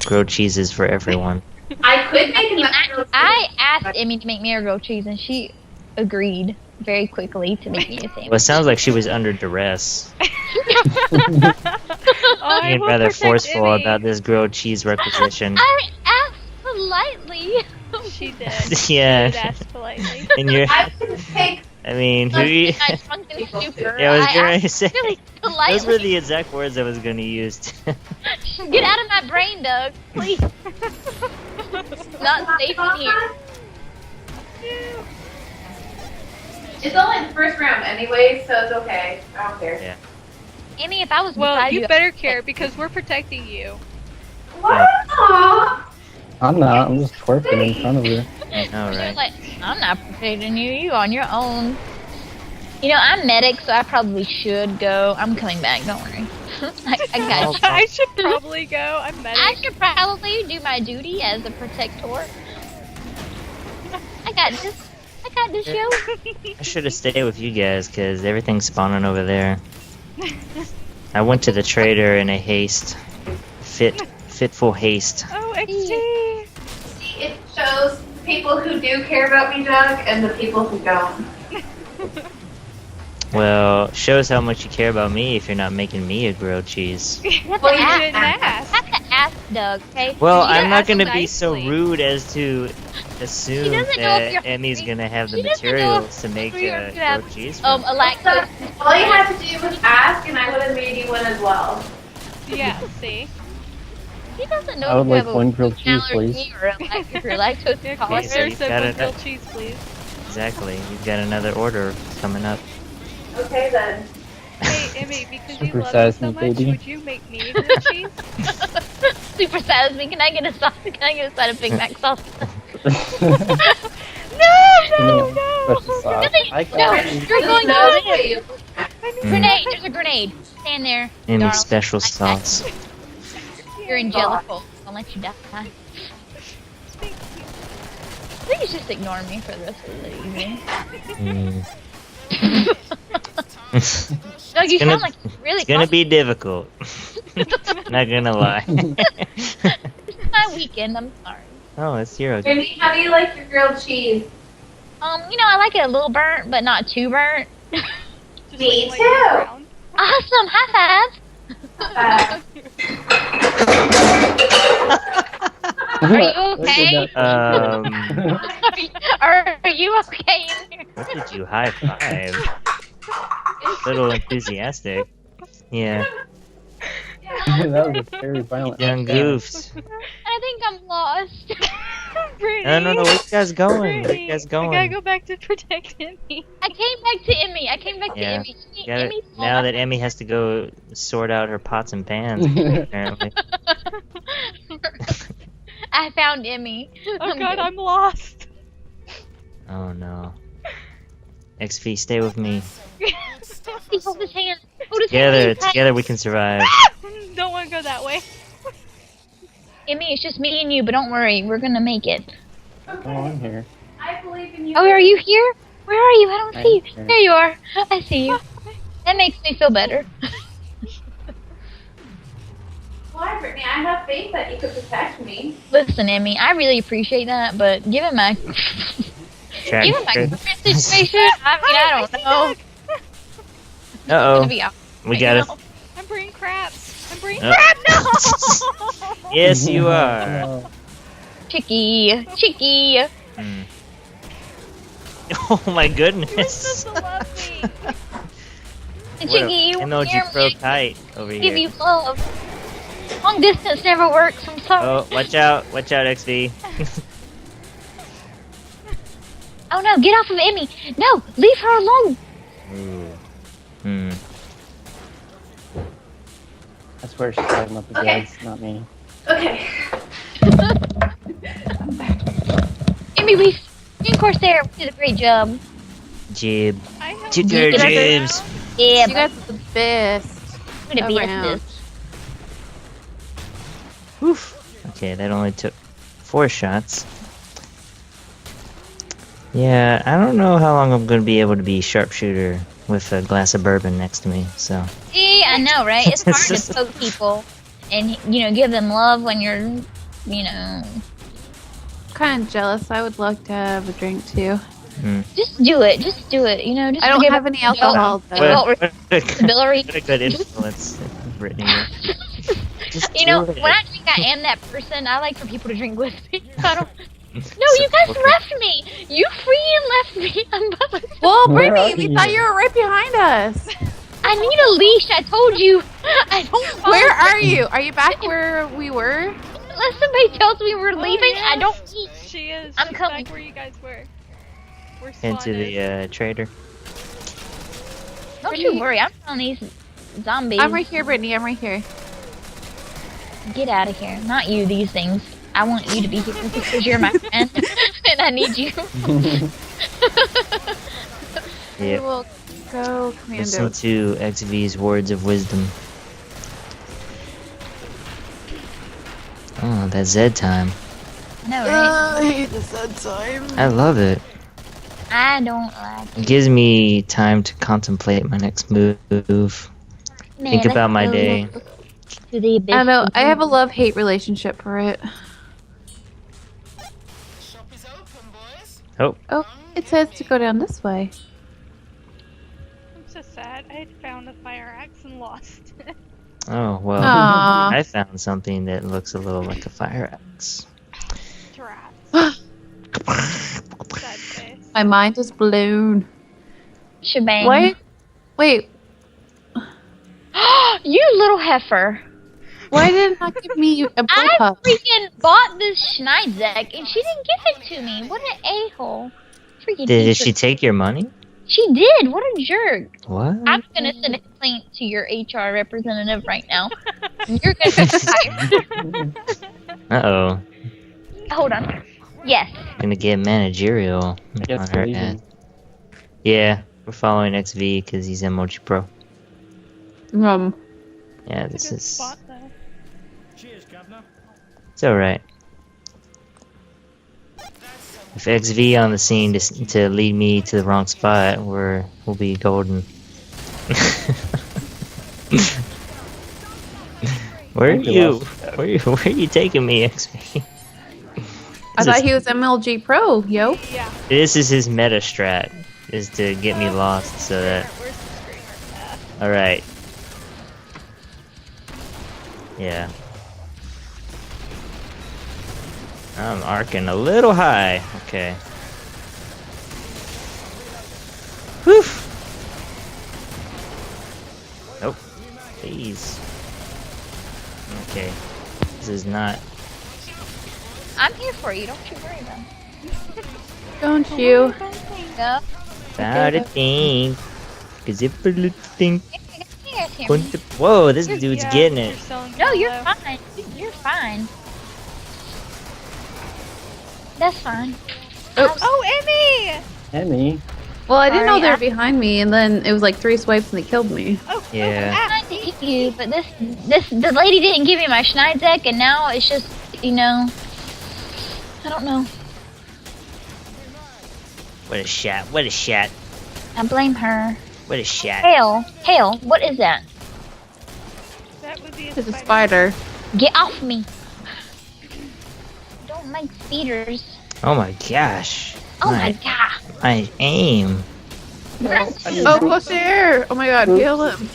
grilled cheeses for everyone. I could make enough. I asked Emmie to make me a grilled cheese, and she agreed very quickly to make me a sandwich. Well, it sounds like she was under duress. Oh, Being rather forceful about this grilled cheese requisition. I asked politely. She did. Yeah. She did ask politely. And you're, I would take. I mean, who? My drunken stupor. Yeah, I was I gonna asked say. really Those politely. were the exact words I was gonna use. Get out of my brain, Doug. Please. Not safe in here. It's only the first round anyway, so it's okay. I don't care. Yeah. Emmie, if I was Well, beside you better care because we're protecting you. What? Aw. I'm not. I'm just twerking in front of you. I know, You're right? like, I'm not protecting you. You on your own. You know, I'm medic, so I probably should go. I'm coming back. Don't worry. I got you. I should probably go. I'm medic. I should probably do my duty as a protector. I got this. I got this, yo. I should have stayed with you guys because everything's spawning over there. I went to the trader in a haste, fitful haste. Oh, XD. See, it shows the people who do care about me, Doug, and the people who don't. Well, shows how much you care about me if you're not making me a grilled cheese. You have Well, to you ask. didn't ask. You have to ask Doug, okay? Well, You I'm not ask gonna be so nicely. rude as to assume doesn't know if that you're Emmy's hungry. gonna have the She doesn't know materials to make if you're a gonna have, grilled cheese. For a me. lactose. All you had to do was ask, and I would have made you one as well. Yeah, see? He doesn't know I would if you like have one a grilled cheese, allergy please. or if you're lactose Yeah, intolerant. Corsair you said got one it. grilled cheese, please. Exactly. You've got another order coming up. Okay then. Hey, Emmy, because you Super love me size so me, much, baby. would you make me a grilled cheese? Super sad as me. Can I get a sauce? Can I get a side of Big Mac sauce? No, Special sauce. I No, got you. you're going No, to wait, you- Grenade. There's a grenade. Stand there. Emmy's darling. special I got sauce. you. You're angelical. I'll let you die. Please just ignore me for the rest of the evening. Mm. Doug, you gonna- sound like you're really It's gonna be difficult. Not gonna lie. This is my weekend. I'm sorry. Oh, it's your. Amy, how do you like your grilled cheese? You know, I like it a little burnt, but not too burnt. Just Me like too. around. Awesome! High five! Are you okay? Are you okay in here? What did you high five? A little enthusiastic. Yeah, That was a very violent. young goofs. I think I'm lost. Brittany, No, where you guys going? Where Brittany, you guys I gotta going? go back to protect Emmy. I came back to Emmie. I came back to Yeah. Emmie. Gotta- now that Emmy has to go sort out her pots and pans, apparently. I found Emmie. Oh god, I'm lost. Oh no. XV, stay with me. Hold his hand. Hold his hand. Together, tight. together we can survive. Don't want to go that way. Emmie, it's just me and you, but don't worry. We're gonna make it. Oh, I'm here. I believe in you. Oh, are you here? Where are you? I don't see you. I'm here. There you are. I see you. That makes me feel better. Why, Brittany? I have faith that you could protect me. Listen, Emmie, I really appreciate that, but given my Track. given my current situation, I mean, I don't know. Uh To be honest, oh, we got it. I'm bringing craps. I'm bringing Oh. crap. No. Yes, you are. Oh, Chicky, Chicky. Hmm. Oh my You're goodness. supposed to love me. What Chicky, a you emoji hear pro me? kite over Give here. you love. Long distance never works. I'm sorry. Oh, watch out, XV. Oh no, get off of Emmie. No, leave her alone. Ooh. Hmm. I swear she's talking about the Okay. drugs, not me. Okay. Emmie, me and Corsair did a great job. Jib. I have Ticker You guys are- jibs. Yeah, You guys are the best. I'm gonna be at around. this. Okay, that only took 4 shots. Yeah, I don't know how long I'm gonna be able to be sharpshooter with a glass of bourbon next to me, so. See, I know, right? It's hard to poke people. and give them love when you're, Kind of jealous. I would like to have a drink too. just do it. Just do it. Just I don't give have any alcohol though. Well, What a responsibility. what a good influence, Brittany. Just do it. When I drink, I am that person. I like for people to drink with me. I don't. No, you guys left me. You freaking left me. I'm by myself. Well, Where Brittany, are we you? thought you were right behind us. I need a leash. I told you. I don't. Where are you? Are you back where we were? Unless somebody tells me we're leaving, yes. I don't eat. She is. I'm She's coming. back where you guys were. We're Into the trader. Don't you worry. I'm on these zombies. I'm right here, Brittany. I'm right here. Get out of here. Not you. These things. I want you to be here because you're my friend, and I need you. We Yep. will go, Commando. Listen to XV's words of wisdom. Oh, that Z time. No, right? I hate the sad time. I love it. I don't like It gives me time to contemplate my next move. Man, Think about my let's go day. To the abyss. I know. I have a love-hate relationship for it. Oh, Oh, it says to go down this way. I'm so sad. I had found a fire axe and lost it. oh well. Aw. I found something that looks a little like a fire axe. Drats. Sad face. My mind is blown. Shebang. Wait. You little heifer. Why didn't I give me a I bullpup? freaking bought this Schneidzeck and she didn't give it to me. What an a-hole. Freaking Did teacher. she take your money? She did. What a jerk. What? I'm gonna send a complaint to your HR representative right now. You're gonna get fired. Uh-oh. Hold on. Yes. Gonna get managerial Yes, on her please. head. Yeah, we're following XV because he's Emoji Pro. Yeah, this It's a good is... spot though. It's alright. If XV on the scene to lead me to the wrong spot, we'll be golden. Where are you? Where are you taking me, XV? I thought he was MLG Pro, yo. Yeah. This is his meta strat, is to get me lost so that... Where's the screen? Alright. Yeah. I'm arcing a little high. Okay. Whew. Nope. Please. Okay. This is not... I'm here for you. Don't you worry about it. Don't you? No. About a thing. Cause if a little thing... You guys hear me? Whoa, this dude's Yeah, getting you're it. selling No, you're yellow. fine. You're fine. That's fine. Oops. Oh, Emmie! Emmy. Well, I didn't know Sorry, they were I- behind me, and then it was like 3 swipes and they killed me. Oh, Yeah. Oh, I tried to eat you, but the lady didn't give me my Schneidzeck, and now it's just, I don't know. What a shot. What a shot. I blame her. What a shot. Hail, what is that? that would be It's a spider. Get off me. Don't like speeders. Oh my gosh. Oh my god. My aim. Oh, Corsair! Oh my god, kill him.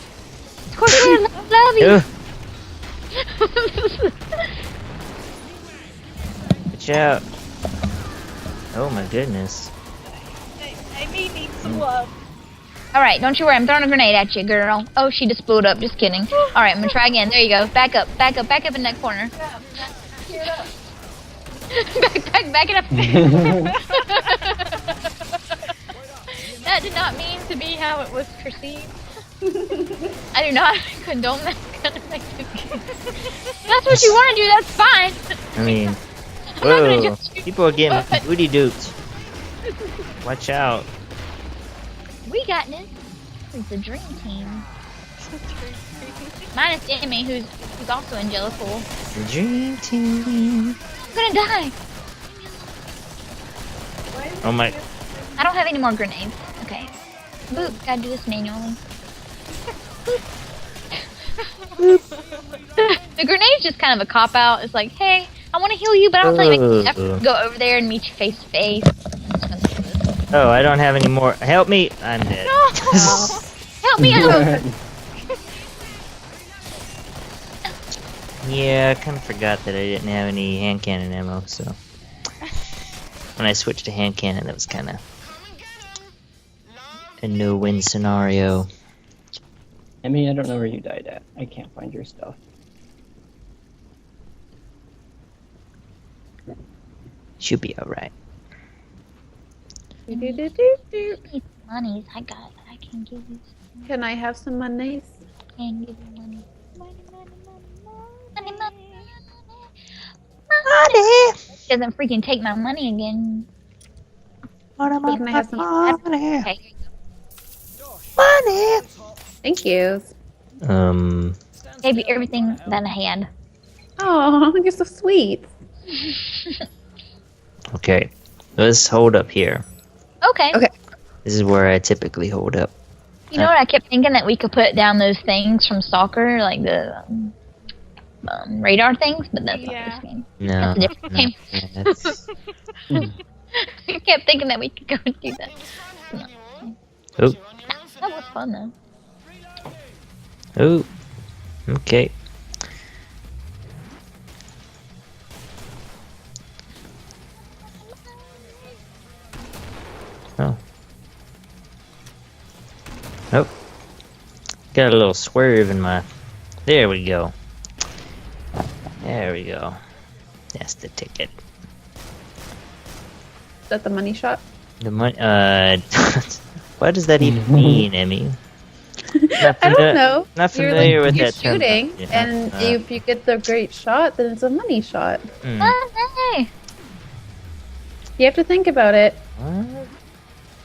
Corsair, love you. Ugh. Watch out. Oh my goodness. Emmie needs some love. Alright, don't you worry, I'm throwing a grenade at you, girl. Oh, she just blew it up, just kidding. Alright, I'm gonna try again. There you go. Back up in that corner. back it up. That did not mean to be how it was perceived. I do not condone that kind of activity. If that's what you want to do, that's fine. I mean, I'm not gonna whoa. judge you. People are getting But- booty duped. Watch out. We got this. It's the dream team. Minus Emmie, who's also in Jello Pool. The dream team. I'm gonna die. Oh my. I don't have any more grenades. Okay. Boop. Gotta do this manually. The grenade's just kind of a cop out. It's like, hey, I want to heal you, but I don't feel like making the effort to go over there and meet you face to face. Oh, I don't have any more. Help me! I'm dead. Help me out! Yeah, I kind of forgot that I didn't have any hand cannon ammo, so when I switched to hand cannon, that was kind of a no-win scenario. Emmie, I don't know where you died at. I can't find your stuff. Should be alright. Monies, I can give you some. Can I have some monies? Can give you money. Money. Doesn't freaking take my money again. Can I have some money? Okay. Money! Thank you. Gave you everything that I had. Oh, you're so sweet. Okay, let's hold up here. Okay. Okay. This is where I typically hold up. You know what? I kept thinking that we could put down those things from soccer, like the radar things, but that's not this game. No, That's a different game. that's... I kept thinking that we could go and do that. No. Oh, That was fun though. oh, okay. Oh. Oh. Got a little swerve in my... There we go. There we go. That's the ticket. Is that the money shot? The money... what does that even mean, Emmie? I don't know. Not You're, familiar with you're that term. shooting, Yeah, and if you get the great shot, then it's a money shot. Hey. You have to think about it. What?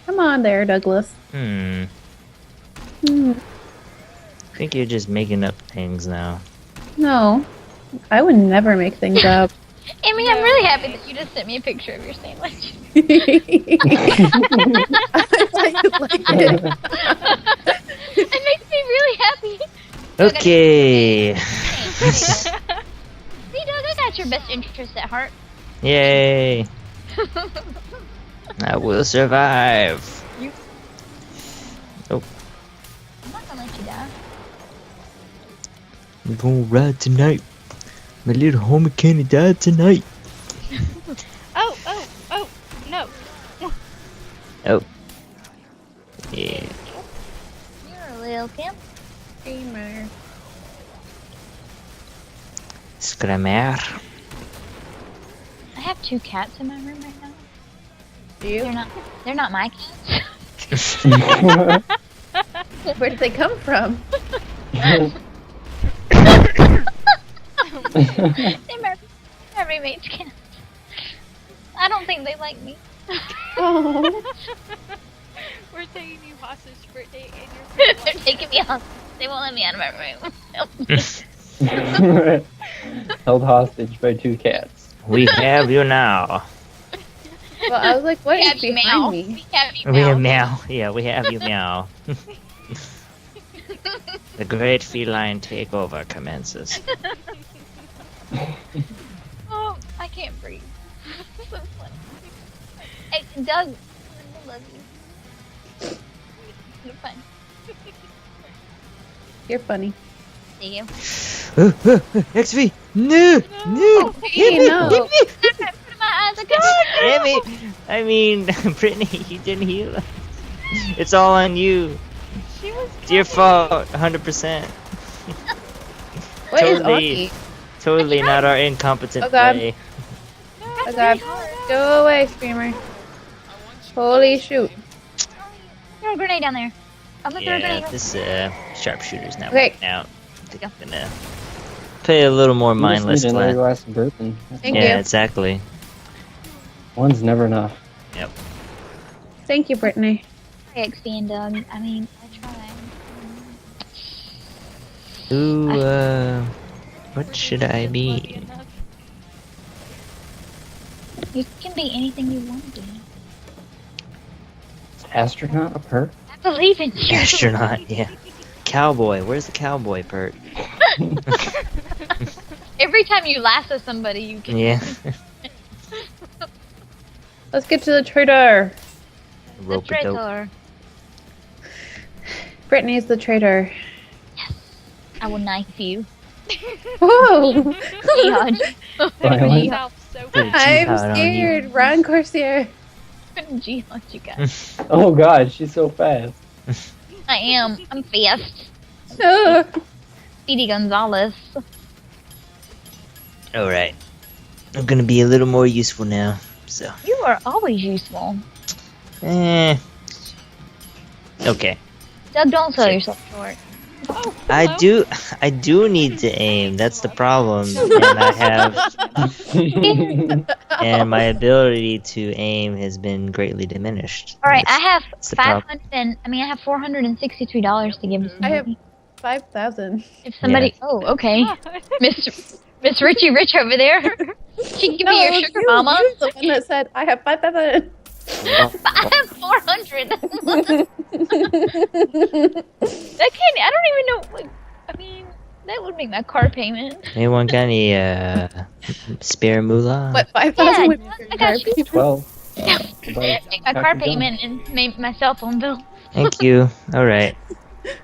Come on there, Douglas. Hmm. Hmm. I think you're just making up things now. No, I would never make things up. Amy, I'm really happy that you just sent me a picture of your sandwich. I like it. It makes me really happy. Okay. See, Doug, I got your best interest at heart. Yay. I will survive. Oh. I'm not gonna let you die. I'm gonna ride tonight. My little homie Kenny died tonight. Oh, no. Oh. Yeah. You're a little pimp. Dreamer. Screamer. I have 2 cats in my room right now. Do you? They're not my cats. Where did they come from? They're my roommate's cats. I don't think they like me. Oh. We're taking you hostage for a day and you're They're taking me off. They won't let me out of my room. Held hostage by 2 cats. We have you now. Well, I was like, what We is have you, behind Meow. me? We have you, We have Meow. meow. Yeah, we have you meow. The great feline takeover commences. Oh, I can't breathe. So funny. Hey, Doug, I love you. You're fun. You're funny. See you. XV! No! No! Hey, no. Put my eyes Emmie! I mean, Brittany, you didn't heal us. It's all on you. She was It's your fault, 100%. What is Totally. Aki? Totally not our incompetent Oh, God. play. Oh god. Go away, Screamer. Holy shoot. Throw a grenade down there. I'm gonna throw a Yeah, grenade. this sharpshooter's not Okay. working out. I think I'm gonna play a little more mindless You just need another plan. glass of bourbon. Thank Yeah, you. exactly. One's never enough. Yep. Thank you, Brittany. XP and Doug. I mean, I tried. Ooh, what should I be? You can be anything you want to be. Is astronaut a perk? I believe in you. Astronaut, yeah. Cowboy, where's the cowboy part? Every time you lasso somebody, you can. Yeah. Let's get to the traitor. The Rope it dope. traitor. Brittany's the traitor. I will knife you. Whoa! Jihad. Violent. Yourself so Put a fast. I'm jihad on you. scared. Run, Corsair. Jihad, you guys. Oh god, she's so fast. I am. I'm fast. No. Speedy Gonzalez. Alright. I'm gonna be a little more useful now. So. You are always useful. Okay. Doug, don't sell yourself short. I do need to aim. That's the problem. And I have and my ability to aim has been greatly diminished. All right, I have That's the problem. I have $463 to give to somebody. I have 5,000. If somebody, oh, okay, Miss Richie Rich over there, she can give me your sugar mama. You're the one that said I have 5,000. I have 400. That can't. I don't even know. Like, I mean, that would make my car payment. Anyone got any spare moolah? What, 5,000 would Yeah, be I got you. 12. Make my car payment and make my cell phone bill. Thank you. Alright.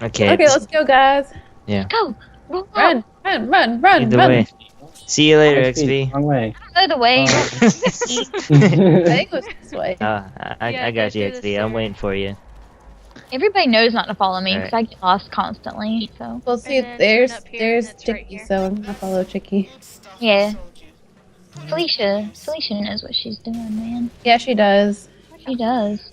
Okay. Okay, let's go, guys. Go. Roll Run, up. run. Either way. See you later, XP. Wrong way. Out of the way. I think it was this way. I Yeah, got you, go through the XP. I'm stairs. waiting for you. Everybody knows not to follow me because Alright. I get lost constantly. So We'll see. And then There's turn up here, and it's right Chicky, here. so I'm gonna follow Chicky. yeah. Felicia knows what she's doing, man. Yeah, she does. She does.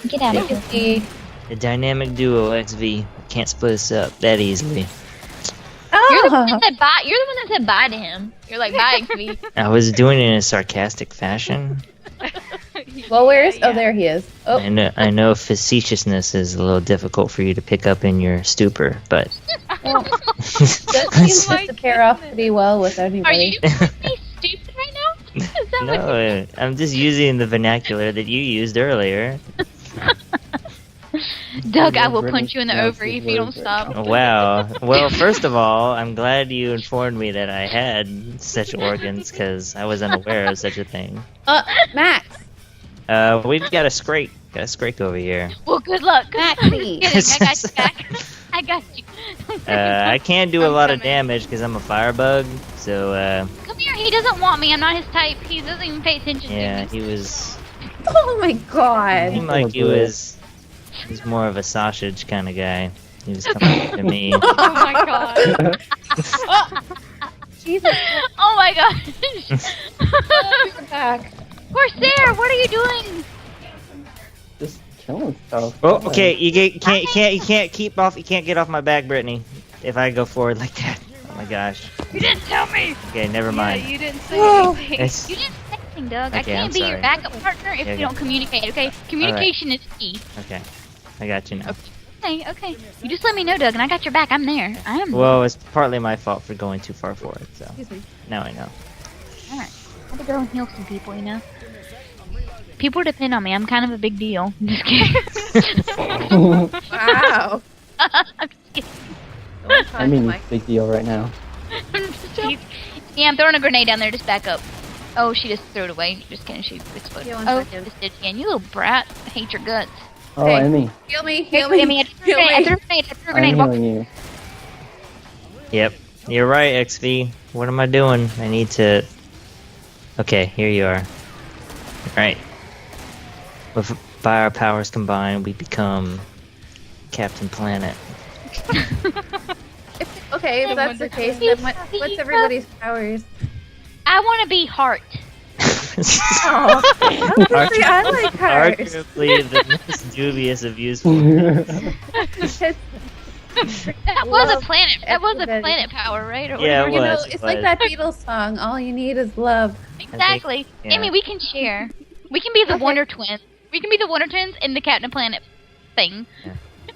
Get out of here. Chicky. The dynamic duo, XV. Can't split us up that easily. You're the one Oh, that said bye. You're the one that said bye to him. You're like bye, XV. I was doing it in a sarcastic fashion. well, where is? Yeah, Oh, there he is. Oh, I know facetiousness is a little difficult for you to pick up in your stupor, but well, that seems to pair off pretty well with Are anybody. you calling me stupid right now? Is that what no, I'm just using the vernacular that you used earlier. Doug, I will punch you in the ovary if you don't stop. Wow. Well, first of all, I'm glad you informed me that I had such organs because I was unaware of such a thing. Max. We've got a scrake. Got a scrake over here. Well, good luck. Maxie. Kidding, I got you back. I got you. I can't do a I'm lot of coming. damage because I'm a firebug. So Come here. He doesn't want me. I'm not his type. He doesn't even pay attention yeah, to me. he was. Oh my god. Seemed like he was. He's more of a sausage kind of guy. He was coming to me. Oh my god. Jesus. Oh my gosh. You're back. Corsair, what are you doing? Just killing stuff. Oh, okay. You can't keep off. You can't get off my back, Brittany. If I go forward like that. Oh my gosh. You didn't tell me. Okay, never Yeah, mind. you didn't say Whoa. anything. It's- You didn't say anything, Doug. I Okay, I'm can't be sorry. your backup partner if Okay. you don't communicate, okay? Communication is key. okay. I got you now. Okay. You just let me know, Doug, and I got your back. I'm there. I am. Well, it's partly my fault for going too far forward. So Excuse me. now I know. Alright. I had to go and heal some people, you know? People depend on me. I'm kind of a big deal. I'm just kidding. Wow. I'm just kidding. I mean, it's a big deal right now. Yeah, I'm throwing a grenade down there. Just back up. Oh, she just threw it away. Just kidding. She exploded. Yeah, 1 Oh, second. just did it again. You little brat. I hate your guts. Oh, Okay. Emmie. Heal me. Heal Heal me. me. I threw a Heal grenade. I me. threw a grenade. I threw a I'm grenade. Walk. healing you. Yep. You're right, XV. What am I doing? I need to. Okay, here you are. Alright. By our powers combined, we become Captain Planet. Okay, if that's the case, then what's everybody's powers? I want to be Heart. Oh, honestly, I like hers. Arguably the most dubious of useful. That was a planet. That was a everybody. planet power, right? Or Yeah, whatever. it You know, was, it's it like was. that Beatles song. All you need is love. Exactly. yeah. Amy, we can share. We can be the Okay. Wonder Twins. We can be the Wonder Twins in the Captain Planet thing.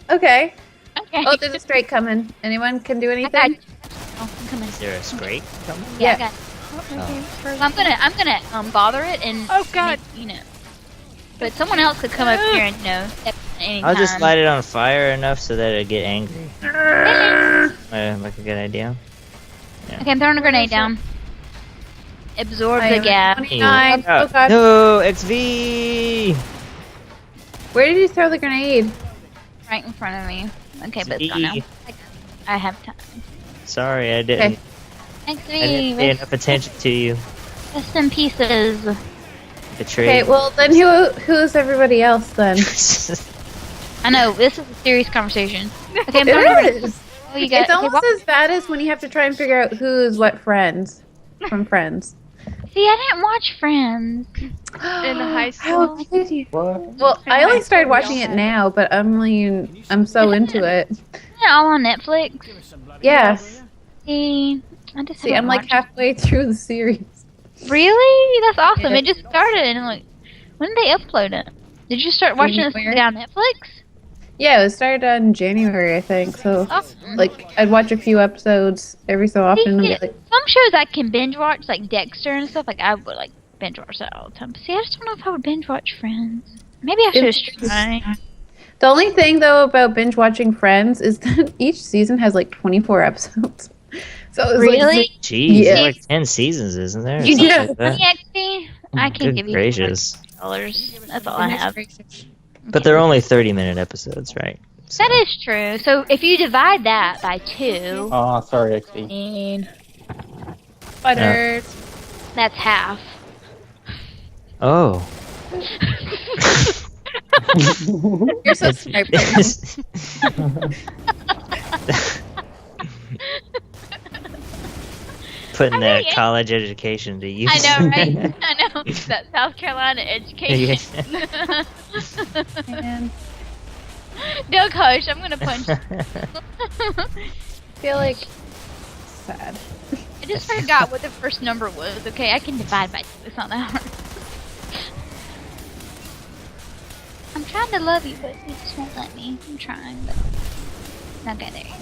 Okay. Okay. Oh, there's a strike coming. Anyone can do I got anything? you. Oh, I'm coming. Is there a scrape coming? Yeah, Yeah. I got you. I'm gonna bother it and Oh god. make, you know. But someone else could come up here and you know. anytime. I'll just light it on fire enough so that it'll get angry. Like a good idea. Okay, I'm throwing a grenade down. Absorb the gas. 29. Oh god. No, XV! Where did you throw the grenade? Right in front of me. Okay, but it's gone now. I have time. Sorry, I didn't. XV, I didn't pay enough attention to you. rest in pieces. Betrayed. Okay, well then who's everybody else then? I know, this is a serious conversation. Okay, I'm It is. Oh, you got, It's almost as bad as when you have to try and figure out who's what friends from Friends. See, I didn't watch Friends. In high How school. could you? What? Well, I only started we all watching it had now, but I'm so into it. Isn't it all on Netflix? Yes. See, I just See, haven't I'm like watched halfway through the series. it. Really? That's awesome. Yeah. It just started, and like, when did they upload it? Did you start watching this January. on Netflix? Yeah, it was started in January, I think. So, Awesome. like, I'd watch a few episodes every so often and be like, Some shows I can binge watch, like Dexter and stuff. Like I would like binge watch that all the time. But see, I just don't know if I would binge watch Friends. Maybe I should try. the only thing though about binge watching Friends is that each season has like 24 episodes. So it was Really? Jeez, Yeah. there's like 10 seasons, isn't there? You Something need like that. XP? I can Good give you gracious. $4. That's all I have. But they're only 30-minute episodes, right? So- That is true. So if you divide that by 2, Oh, sorry, XP. and Butter. that's half. Oh. You're so smart. Putting that mean, college education to use. I know, right? I know. That South Carolina education. Man, Doug, hush. I'm going to punch you. I feel like sad. I just forgot what the first number was. Okay, I can divide by 2. It's not that hard. I'm trying to love you, but you just won't let me. I'm trying, but... Okay, there you go.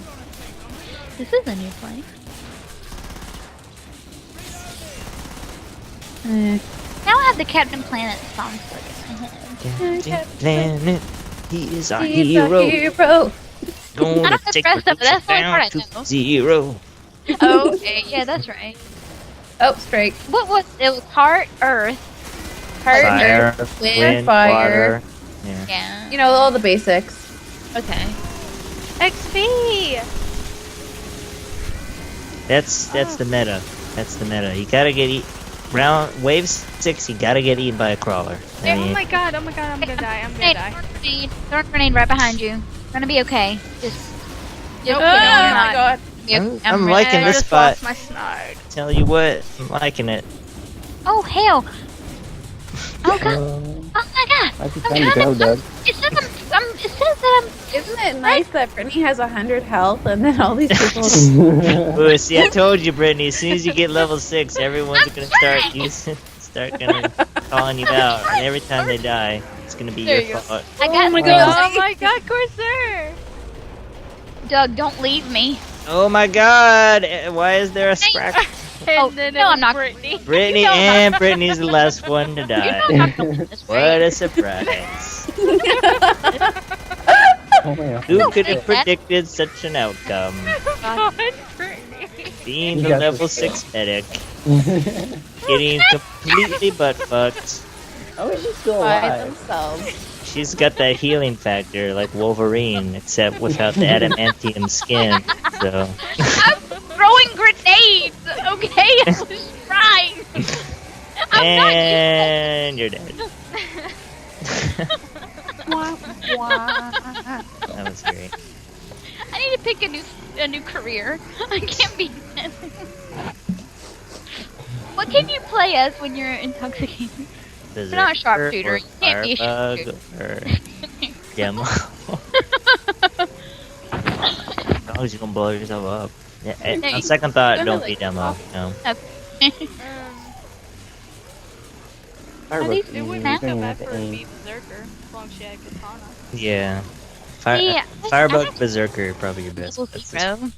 This is a new place. Now I have the Captain Planet song stuck in my head. Captain Planet, he is our He's hero. a hero. I Gonna don't have take the rest of it. That's the only down part I to know. 0. Oh, okay. Yeah, that's right. Oh, strike. What was it? Was Heart, Earth. Heart, Fire, earth, wind, fire. water. Yeah. Yeah. You know, all the basics. Okay. XP! That's the meta. That's the meta. You gotta get wave 6. You gotta get eaten by a crawler. I Oh mean, my god, I'm gonna die, I'm gonna die. Throw a grenade right behind you. Gonna be okay. Just Nope, kidding, no, you're I'm not. not. I'm liking I this just spot. lost my snide. Tell you what, I'm liking it. Oh hell! Oh god! Um, Oh my god! I just I'm time to trying go, to. Doug. It says it says that Isn't it nice that Brittany has 100 health and then all these people... Ooh, see, I told you, Brittany. As soon as you get level 6, everyone's gonna start gonna calling you out, and every time they die, it's gonna be There your you go. fault. I got. Oh my god, Corsair! Doug, don't leave me. Oh my God! Why is there a scratch? And Oh, then no, it was I'm not. Brittany. Brittany You know I'm and Brittany's the last one to You die. know I'm not doing this, What right? a surprise! Oh, my Who God. could have predicted such an outcome? God, Brittany. Being You the got level this, 6 medic, getting completely butt fucked. Oh, is she still by alive? themselves. She's got that healing factor like Wolverine, except without the adamantium skin. So I'm throwing grenades. Okay, I was trying. I'm not used and you're dead. That was great. I need to pick a new career. I can't be. What can you play as when you're intoxicated? Berserker not a sharpshooter. or You can't be a Firebug or demo. Oh, you're gonna blow yourself up. Yeah, No, on second thought, don't don't do be it. demo. No. Firebug It wouldn't be so using bad the for her to aim. be Berserker, as long as she had Katana. Yeah. See, Firebug Berserker probably your best. Level That's 0.